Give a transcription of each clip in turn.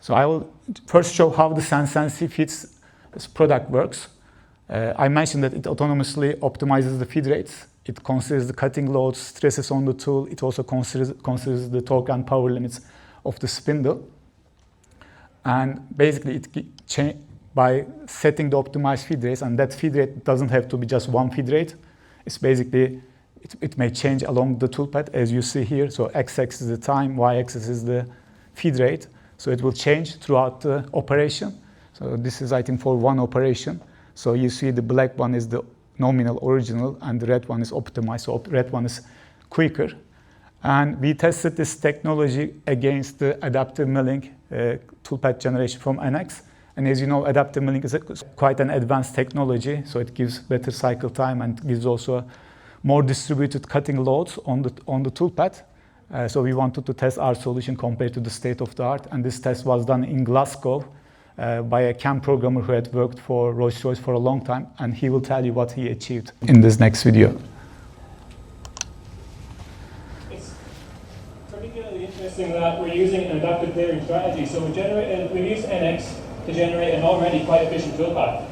So I will first show how the SenseNC Feeds product works. I mentioned that it autonomously optimizes the feed rates. It considers the cutting loads, stresses on the tool. It also considers the torque and power limits of the spindle. And basically, by setting the optimized feed rates, and that feed rate doesn't have to be just one feed rate. It's basically, it may change along the toolpath, as you see here. So x-axis is the time, y-axis is the feed rate. So it will change throughout the operation. So this is, I think, for one operation. So you see the black one is the nominal original, and the red one is optimized. So red one is quicker. And we tested this technology against the adaptive milling toolpath generation from NX. And as you know, adaptive milling is quite an advanced technology. So it gives better cycle time and gives also more distributed cutting loads on the toolpath. So we wanted to test our solution compared to the state of the art. And this test was done in Glasgow by a CAM programmer who had worked for Rolls-Royce for a long time. And he will tell you what he achieved in this next video. It's particularly interesting that we're using an adaptive layering strategy. So we use NX to generate an already quite efficient toolpath.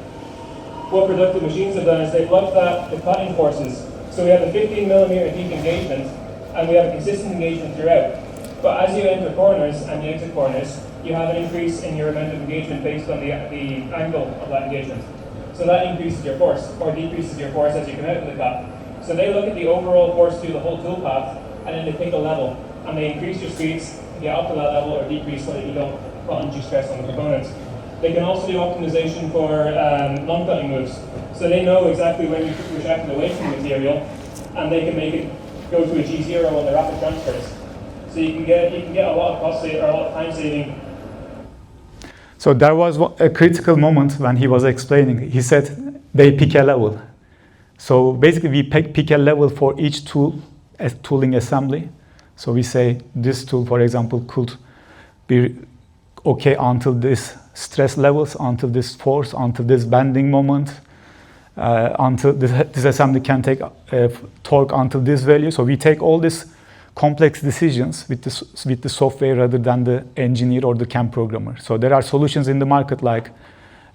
What productive machines have done is they've looked at the cutting forces. So we have a 15mm deep engagement, and we have a consistent engagement throughout. But as you enter corners and you exit corners, you have an increase in your amount of engagement based on the angle of that engagement. So that increases your force, or decreases your force as you come out of the cut. So they look at the overall force through the whole toolpath, and then they pick a level, and they increase your speeds to get up to that level, or decrease so that you don't put undue stress on the components. They can also do optimization for non-cutting moves. So they know exactly when you're retracting away from the material, and they can make it go to a G0 on the rapid transfers. So you can get a lot of cost saving, or a lot of time saving. So there was a critical moment when he was explaining. He said they pick a level. So basically we pick a level for each tool, tooling assembly. So we say this tool, for example, could be okay until this stress levels, until this force, until this bending moment, until this assembly can take torque until this value. So we take all these complex decisions with the software rather than the engineer or the CAM programmer. So there are solutions in the market like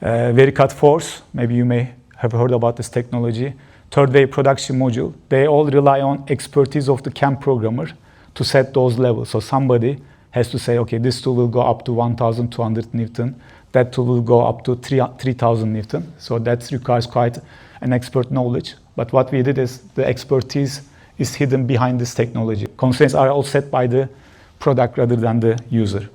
Vericut Force. Maybe you may have heard about this technology. Third wave production module. They all rely on expertise of the CAM programmer to set those levels. So somebody has to say, okay, this tool will go up to 1,200 Newton. That tool will go up to 3,000 Newton. So that requires quite an expert knowledge. But what we did is the expertise is hidden behind this technology. Constraints are all set by the product rather than the user.